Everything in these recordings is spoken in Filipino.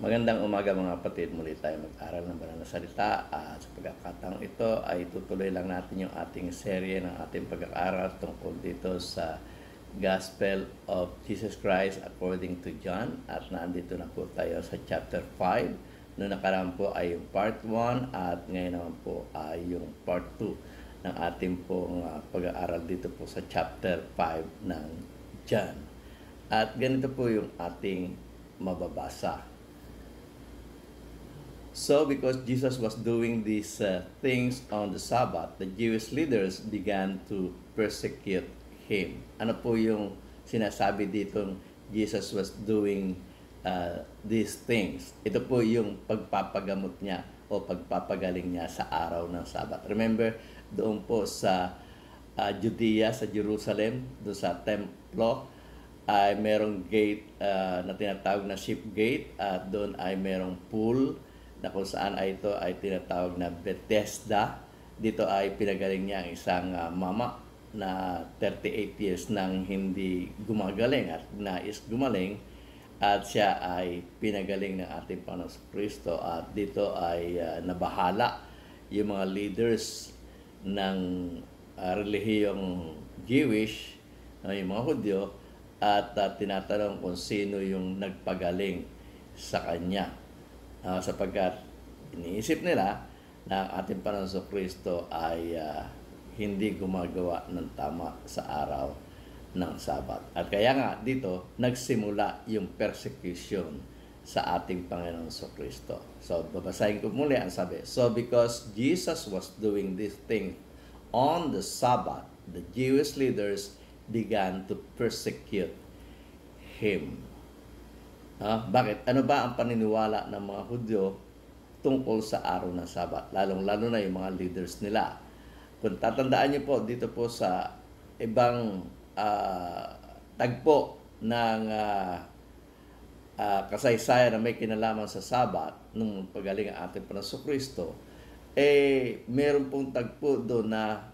Magandang umaga mga kapatid, muli tayo mag-aral ng banal na salita at sa pagkakataong ito ay tutuloy lang natin yung ating serye ng ating pag-aaral tungkol dito sa Gospel of Jesus Christ according to John, at nandito na po tayo sa chapter 5. Noong nakaraan po ay yung part 1 at ngayon naman po ay yung part 2 ng ating pong pag-aaral dito po sa chapter 5 ng John. At ganito po yung ating mababasa. So, because Jesus was doing these things on the Sabbath, the Jewish leaders began to persecute Him. Ano po yung sinasabi dito, Jesus was doing these things? Ito po yung pagpapagamot niya o pagpapagaling niya sa araw ng Sabbath. Remember, doon po sa Judea, sa Jerusalem, doon sa templo, ay merong gate na tinatawag na Sheep Gate, at doon ay merong pool na kung saan ay ito ay tinatawag na Bethesda. Dito ay pinagaling niya ang isang mama na 38 years nang hindi gumagaling at nais gumaling, at siya ay pinagaling ng ating Panginoon Kristo. At dito ay nabahala yung mga leaders ng relihiyong Jewish, yung mga Hudyo, at tinatanong kung sino yung nagpagaling sa kanya. Sapagkat iniisip nila na ang ating Panginoon Kristo ay hindi gumagawa ng tama sa araw ng Sabat. At kaya nga dito nagsimula yung persecution sa ating Panginoon Kristo. So babasahin ko muli ang sabi. So because Jesus was doing this thing on the Sabbath, the Jewish leaders began to persecute Him. Bakit? Ano ba ang paniniwala ng mga Hudyo tungkol sa araw ng Sabat? Lalong-lalo na yung mga leaders nila. Kung tatandaan niyo po, dito po sa ibang tagpo ng kasaysayan na may kinalaman sa Sabat, nung pagaling ang ating Panginoon Kristo, meron pong tagpo doon na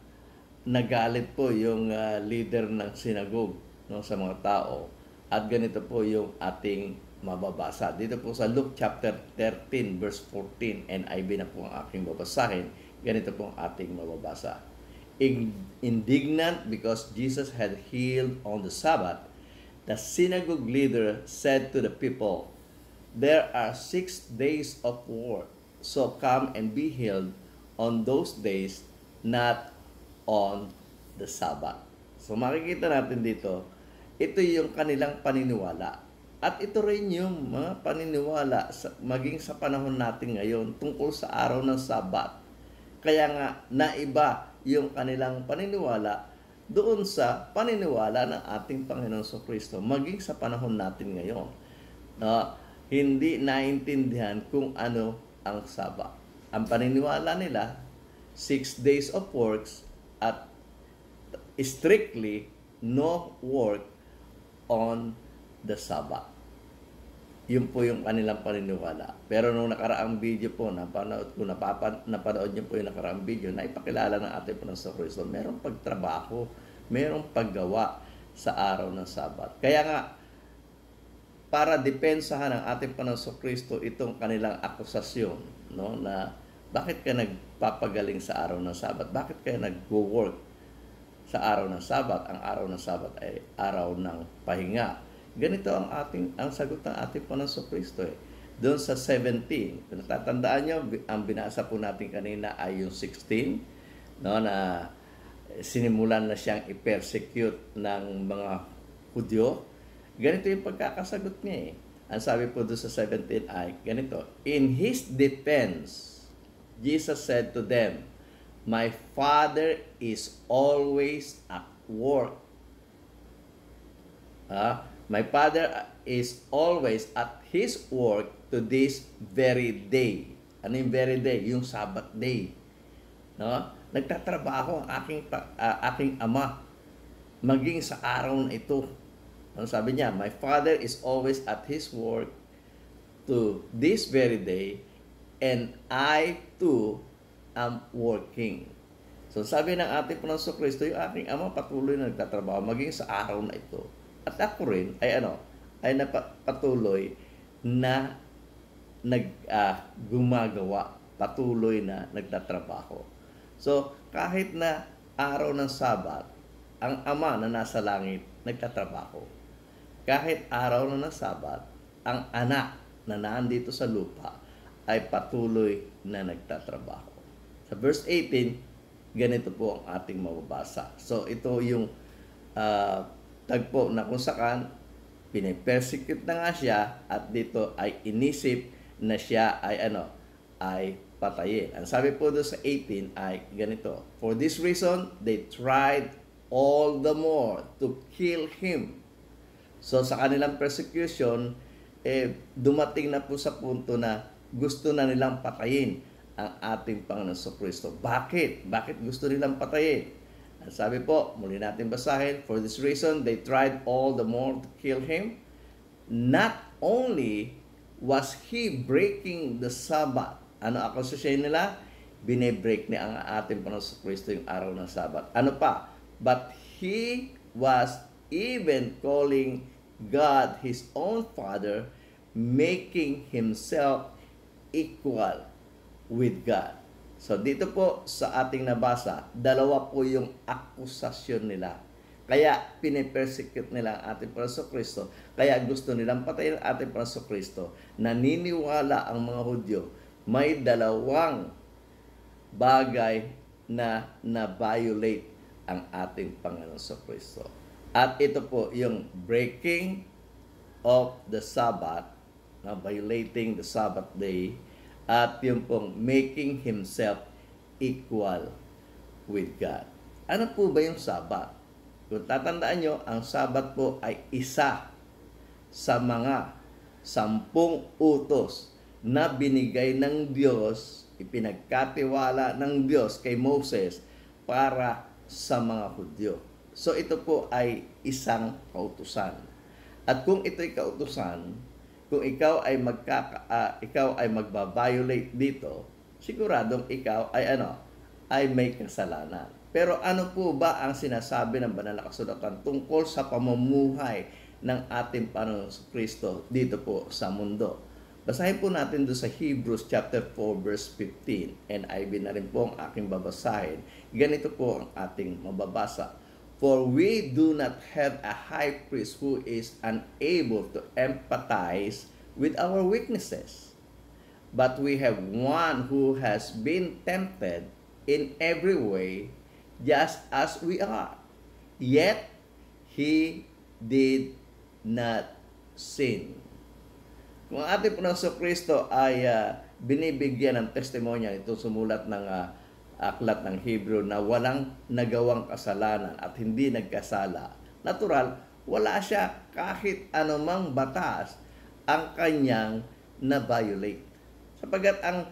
nagalit po yung leader ng sinagog, no, sa mga tao. At ganito po yung ating mababasa. Dito po sa Luke chapter 13 verse 14, NIV na po ang aking babasahin. Ganito po ang ating mababasa. Indignant because Jesus had healed on the Sabbath, the synagogue leader said to the people, "There are 6 days of work, so come and be healed on those days, not on the Sabbath." So makikita natin dito, ito yung kanilang paniniwala. At ito rin yung mga paniniwala maging sa panahon natin ngayon tungkol sa araw ng Sabat. Kaya nga naiba yung kanilang paniniwala doon sa paniniwala ng ating Panginoon Kristo maging sa panahon natin ngayon. Hindi naintindihan kung ano ang Sabat. Ang paniniwala nila, 6 days of works at strictly no work on the Sabbath. Yun po yung kanilang paniniwala. Pero nung nakaraang video po, napanood niyo po yung nakaraang video na ipakilala ng ating Panginoon Kristo, merong pagtrabaho, merong paggawa sa araw ng Sabat. Kaya nga, para depensahan ng ating Panginoon Kristo itong kanilang akusasyon, no, na bakit ka nagpapagaling sa araw ng Sabat? Bakit ka nag-work sa araw ng Sabat? Ang araw ng Sabat ay araw ng pahinga. Ganito ang sagot ng ating Panginoon Kristo. Doon sa 17, kung natatandaan nyo, ang binasa po natin kanina ay yung 16, no, na sinimulan na siyang i-persecute ng mga Hudyo. Ganito yung pagkakasagot niya. Ang sabi po doon sa 17 ay ganito, "In His defense, Jesus said to them, 'My Father is always at work.'" My Father is always at His work to this very day. Ano yung very day? Yung Sabbath day. No? Nagtatrabaho ang aking Ama maging sa araw na ito. Ano sabi niya? My Father is always at His work to this very day, and I too am working. So sabi ng ating Panginoon Kristo, yung aking Ama patuloy na nagtatrabaho maging sa araw na ito. At ako rin ay napatuloy na gumagawa, patuloy na nagtatrabaho. So, kahit na araw ng Sabat, ang Ama na nasa langit nagtatrabaho. Kahit araw na ng Sabat, ang Anak na nandito sa lupa ay patuloy na nagtatrabaho. Sa verse 18, ganito po ang ating mababasa. So, ito yung tagpo na kung saan pinipersecute na nga siya at dito ay inisip na siya ay patayin. Ang sabi po doon sa 18 ay ganito, "For this reason, they tried all the more to kill him." So sa kanilang persecution, dumating na po sa punto na gusto na nilang patayin ang ating Panginoon Kristo. Bakit? Bakit gusto nilang patayin? Ang sabi po, muli natin basahin, "For this reason, they tried all the more to kill him. Not only was he breaking the Sabbath." Ano akusasyon nila? Binebreak niya ang ating Panginoon Kristo yung araw ng Sabat. Ano pa? "But he was even calling God his own Father, making himself equal with God." So dito po sa ating nabasa, dalawa po yung akusasyon nila. Kaya pinipersecute nila ang ating Panginoon Kristo. Kaya gusto nilang patayin ang ating Panginoon Kristo. Naniniwala ang mga Hudyo, may dalawang bagay na na-violate ang ating Panginoon Kristo. At ito po yung breaking of the Sabbath, violating the Sabbath day, at yung pong making himself equal with God. Ano po ba yung Sabbath? Kung tatandaan nyo, ang Sabbath po ay isa sa mga 10 utos na binigay ng Diyos, ipinagkatiwala ng Diyos kay Moses para sa mga Hudyo. So ito po ay isang kautusan. At kung ito'y kautusan, kung ikaw ay magba-violate dito, siguradong ikaw ay may kasalanan. Pero ano po ba ang sinasabi ng Banal na Kasulatan tungkol sa pamumuhay ng ating Panginoon Kristo dito po sa mundo? Basahin po natin doon sa Hebrews chapter 4 verse 15. NIV na rin po ang aking babasahin. Ganito po ang ating mababasa. "For we do not have a high priest who is unable to empathize with our weaknesses, but we have one who has been tempted in every way, just as we are. Yet he did not sin." Kung ang ating Panginoon Kristo ay binibigyan ng testimonya, ito sumulat ng aklat ng Hebrew na walang nagawang kasalanan at hindi nagkasala, natural, wala siya kahit anumang batas ang kanyang na-violate. Sapagat ang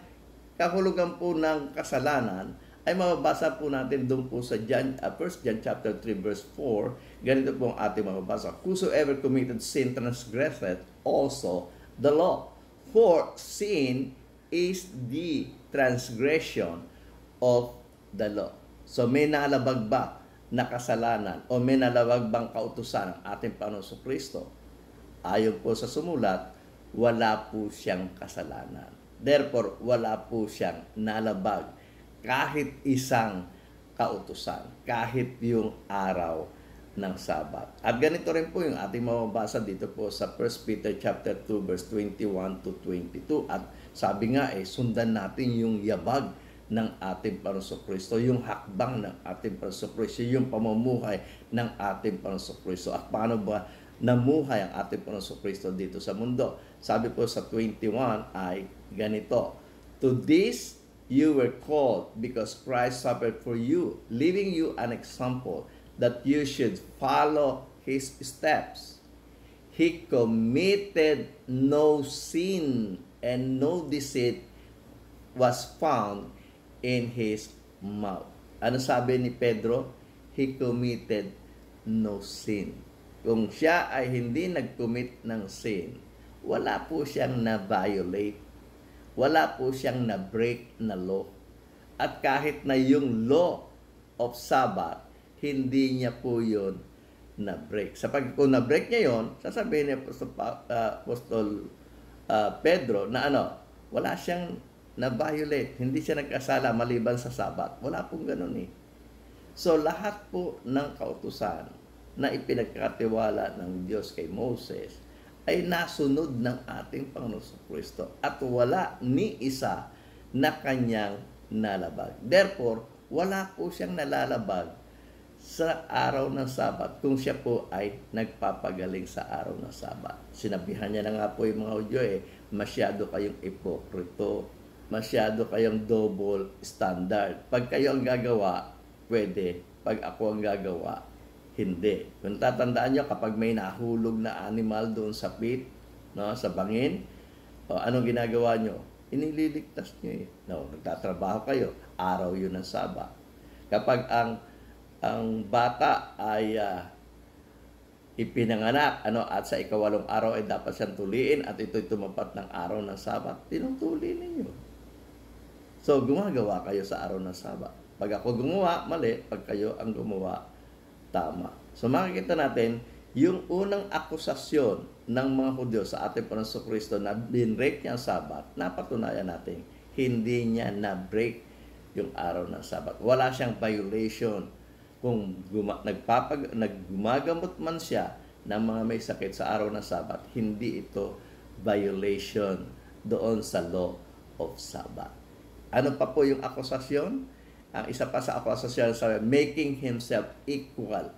kahulugan po ng kasalanan ay mababasa po natin doon po sa 1 John chapter 3 verse 4. Ganito po ang ating mababasa. "Whosoever committed sin transgresseth also the law. For sin is the transgression of the law." So may nalabag ba na kasalanan o may nalabag bang kautusan ng ating Panginoon Kristo? Ayon po sa sumulat, wala po siyang kasalanan. Therefore, wala po siyang nalabag kahit isang kautusan, kahit yung araw ng Sabat. At ganito rin po yung ating mababasa dito po sa 1 Peter chapter 2 verse 21 to 22. At sabi nga sundan natin yung yabag ng ating Panginoon Kristo, yung hakbang ng ating Panginoon Kristo, yung pamumuhay ng ating Panginoon Kristo. At paano ba namuhay ang ating Panginoon Kristo dito sa mundo? Sabi po sa 21 ay ganito, "To this you were called because Christ suffered for you, leaving you an example that you should follow his steps. He committed no sin and no deceit was found in his mouth." Ano sabi ni Pedro? He committed no sin. Kung siya ay hindi nag-commit ng sin, wala po siyang na-violate. Wala po siyang na-break na law. At kahit na yung law of Sabbath, hindi niya po yun na-break. Kung na-break niya yun, sasabihin niya po sa Apostol Pedro na Wala siyang na-violate, hindi siya nagkasala maliban sa Sabat. Wala pong ganun eh. So lahat po ng kautusan na ipinagkatiwala ng Diyos kay Moses ay nasunod ng ating Panginoon Kristo at wala ni isa na kanyang nalabag. Therefore, wala po siyang nalalabag sa araw ng Sabat kung siya po ay nagpapagaling sa araw ng Sabat. Sinabihan niya na nga po yung mga Hudyo masyado kayong ipokrito, masyado kayong double standard. Pag kayo ang gagawa, pwede. Pag ako ang gagawa, hindi. Kung tatandaan nyo, kapag may nahulog na animal doon sa pit, no, sa bangin, anong ginagawa nyo? Inililigtas nyo No, nagtatrabaho kayo, araw yun ng Sabat. Kapag ang bata ay ipinanganak at sa ikawalong araw ay dapat siyang tuliin at ito'y tumapat ng araw ng Sabat, tinutuli ninyo. So, gumagawa kayo sa araw ng Sabat. Pag ako gumawa, mali. Pag kayo ang gumawa, tama. So, makikita natin, yung unang akusasyon ng mga Hudyo sa ating Panginoon Kristo na binrake niya ang Sabat, napatunayan natin, hindi niya na-break yung araw ng Sabat. Wala siyang violation. Kung naggumagamot man siya ng mga may sakit sa araw ng Sabat, hindi ito violation doon sa law of Sabat. Ano pa po yung akusasyon? Ang isa pa sa akusasyon sa making himself equal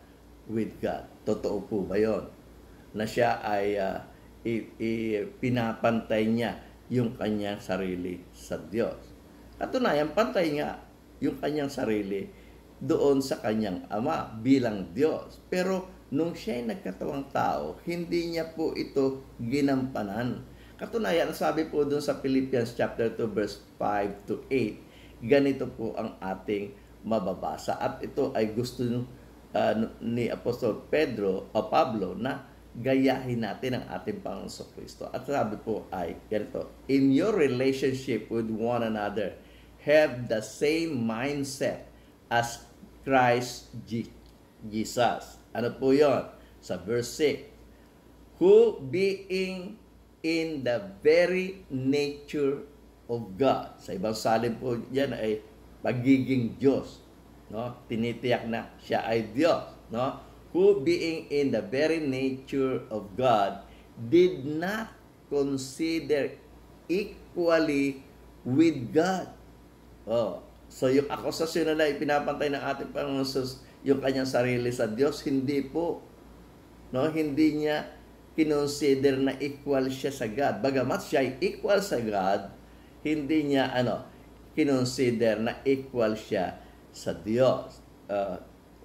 with God. Totoo po ba yun? Na siya ay pinapantay niya yung kanyang sarili sa Diyos. Katunayan, pantay nga yung kanyang sarili doon sa kanyang Ama bilang Diyos. Pero nung siya ay nagkatawang tao, hindi niya po ito ginampanan. Katunayan, sabi po doon sa Philippians chapter 2 verse 5 to 8, ganito po ang ating mababasa. At ito ay gusto ni Apostol Pablo na gayahin natin ang ating Panginoon Kristo. At sabi po ay ganito, in your relationship with one another, have the same mindset as Christ Jesus. Ano po yon? Sa verse 6, who being in the very nature of God. Sa ibang salin po yan ay pagiging Diyos. No? Tinitiyak na siya ay Diyos. No? Who being in the very nature of God did not consider equally with God. So yung akusasyon na ipinapantay ng ating Panginoon yung kanyang sarili sa Diyos, hindi po. No? Hindi niya kinonsider na equal siya sa God. Bagamat siya ay equal sa God, hindi niya kinonsider na equal siya sa Diyos.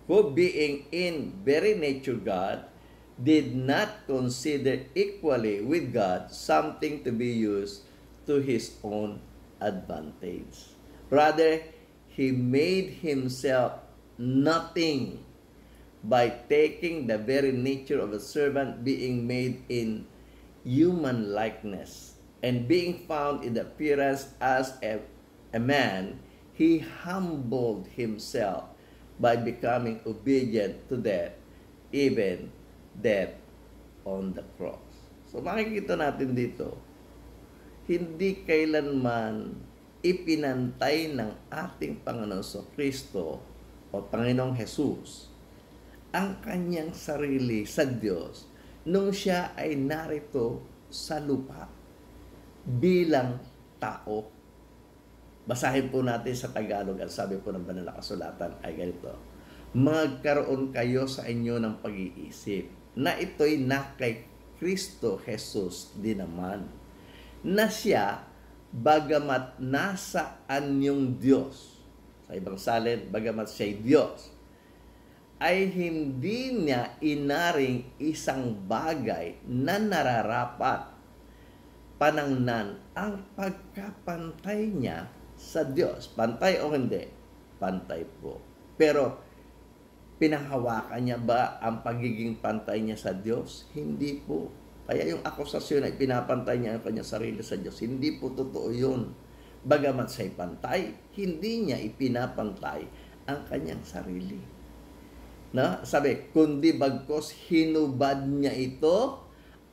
Who being in very nature God did not consider equally with God something to be used to his own advantage. Rather, he made himself nothing by taking the very nature of a servant, being made in human likeness, and being found in the appearance as a man, he humbled himself by becoming obedient to death, even death on the cross. So makikita natin dito, hindi kailanman ipinantay ng ating Panginoon Kristo o Panginoong Jesus ang kanyang sarili sa Diyos nung siya ay narito sa lupa bilang tao. Basahin po natin sa Tagalog. Ang sabi po ng Banal na Kasulatan ay ganito, magkaroon kayo sa inyo ng pag-iisip na ito'y na kay Kristo Jesus din naman, na siya bagamat nasa anyong Diyos, sa ibang salin, bagamat siya'y Diyos, ay hindi niya inaring isang bagay na nararapat panangnan ang pagkapantay niya sa Diyos. Pantay o hindi? Pantay po. Pero pinahawakan niya ba ang pagiging pantay niya sa Diyos? Hindi po. Kaya yung akusasyon ay pinapantay niya ang kanyang sarili sa Diyos. Hindi po totoo yun. Bagamat siya'y pantay, hindi niya ipinapantay ang kanyang sarili. Sabi, kundi bagkos hinubad niya ito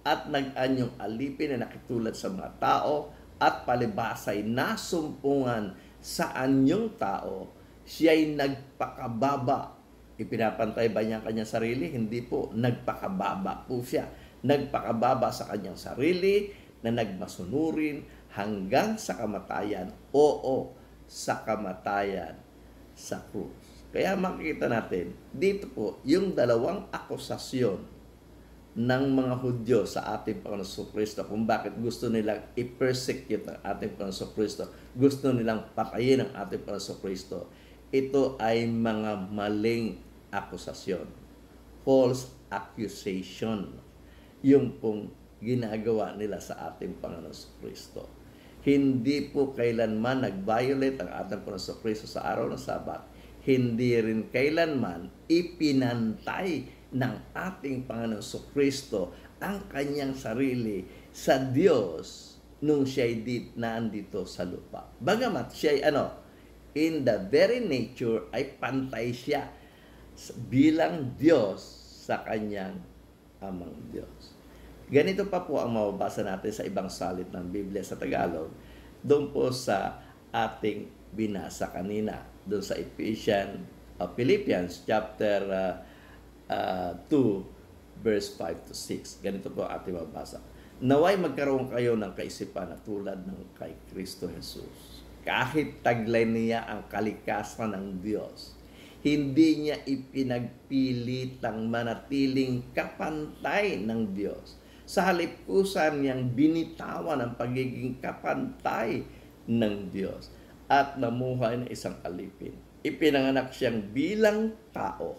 at nag-anyong alipin na nakitulad sa mga tao at palibasay nasumpungan sa anyong tao, siya'y nagpakababa. Ipinapantay ba niya ang kanyang sarili? Hindi po. Nagpakababa po siya. Nagpakababa sa kanyang sarili na nagmasunurin hanggang sa kamatayan. Oo, sa kamatayan sa krus. Kaya makikita natin, dito po, yung dalawang akusasyon ng mga Hudyo sa ating Panginoon Kristo kung bakit gusto nilang i-persecute ang ating Panginoon Kristo, gusto nilang patayin ang ating Panginoon Kristo. Ito ay mga maling akusasyon. False accusation. Yung pong ginagawa nila sa ating Panginoon Kristo. Hindi po kailanman nag-violate ang ating Panginoon Kristo sa araw ng Sabat. Hindi rin kailanman ipinantay ng ating Panginoon Kristo ang kanyang sarili sa Diyos nung siya'y nandito sa lupa. Bagamat siya'y in the very nature ay pantay siya bilang Diyos sa kanyang amang Diyos. Ganito pa po ang mababasa natin sa ibang salit ng Biblia sa Tagalog, doon po sa ating binasa kanina, doon sa Philippians chapter 2 verse 5 to 6. Ganito po ang ating mababasa. Naway magkaroon kayo ng kaisipan na tulad ng kay Kristo Jesus. Kahit taglay niya ang kalikasan ng Diyos, hindi niya ipinagpilitang manatiling kapantay ng Diyos. Sa halip kusan niyang binitawan ang pagiging kapantay ng Diyos at namuhay ng isang alipin. Ipinanganak siyang bilang tao.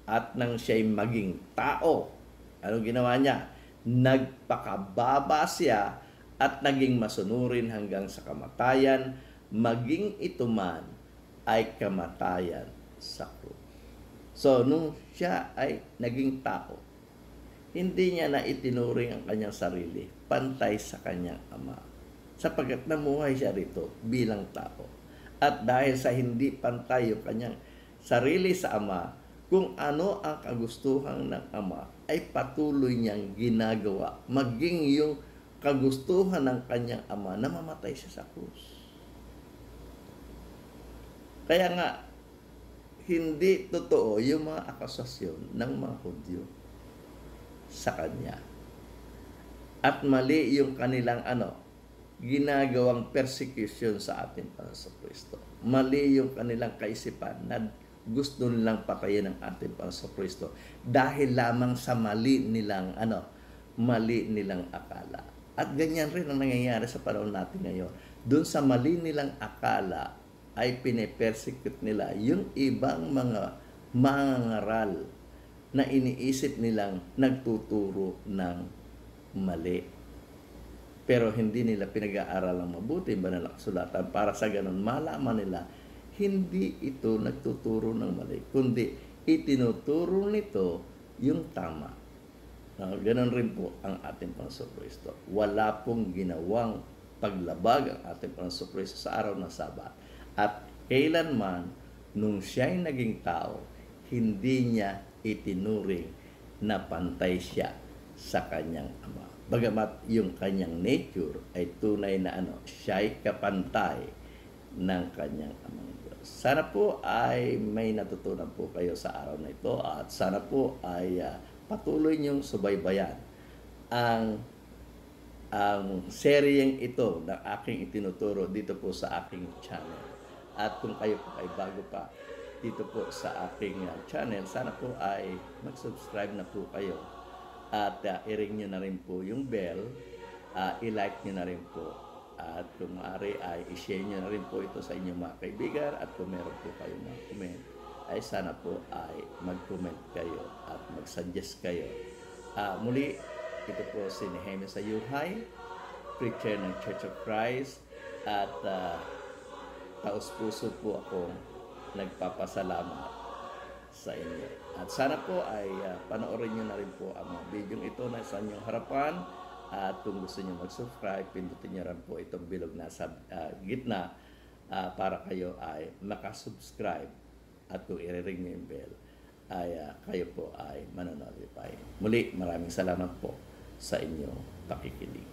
At nang siya'y maging tao, anong ginawa niya? Nagpakababa siya at naging masunurin hanggang sa kamatayan, maging ito man ay kamatayan sa krus. So, nung siya ay naging tao, hindi niya na itinuring ang kanyang sarili, pantay sa kanyang ama. Sapagkat namuhay siya rito bilang tao. At dahil sa hindi pantay yung kanyang sarili sa ama, kung ano ang kagustuhan ng ama ay patuloy niyang ginagawa. Maging yung kagustuhan ng kanyang ama na mamatay siya sa krus. Kaya nga, hindi totoo yung mga akusasyon ng mga Hudyo sa kanya. At mali yung kanilang ginagawang persecution sa ating Panginoon Kristo. Mali yung kanilang kaisipan na gusto nilang patayin ang ating Panginoon Kristo dahil lamang sa mali nilang akala. At ganyan rin ang nangyayari sa panahon natin ngayon. Doon sa mali nilang akala ay pine-persecute nila yung ibang mga mangangaral na iniisip nilang nagtuturo ng mali. Pero hindi nila pinag-aaral ng mabuti ba na kasulatan para sa ganun malaman nila hindi ito nagtuturo ng mali, kundi itinuturo nito yung tama. Ganon rin po ang ating Panginoon Kristo. Wala pong ginawang paglabag ang ating Panginoon Kristo sa araw ng Sabat. At kailanman, nung siya'y naging tao, hindi niya itinuring na pantay siya sa kanyang ama. Bagamat yung kanyang nature ay tunay na siya'y kapantay ng kanyang amang Diyos. Sana po ay may natutunan po kayo sa araw na ito at sana po ay patuloy niyong subaybayan ang seryeng ito na aking itinuturo dito po sa aking channel. At kung kayo po ay bago pa dito po sa aking channel, sana po ay mag-subscribe na po kayo at i-ring nyo na rin po yung bell, i-like nyo na rin po. At kung maaari ay i-share nyo na rin po ito sa inyong mga kaibigan at kung meron po kayong mga comment ay sana po ay mag-comment kayo at mag-suggest kayo. Muli, ito po si Nehemia Sayuhay, preacher ng Church of Christ at taos-puso po akong nagpapasalamat sa inyo. At sana po ay panoorin nyo na rin po ang mga video ito na sa inyong harapan. At kung gusto nyo mag-subscribe, pindutin nyo rin po itong bilog na sa gitna para kayo ay makasubscribe. At kung i-ring nyo yung bell, ay kayo po ay manonotify. Muli, maraming salamat po sa inyong pakikinig.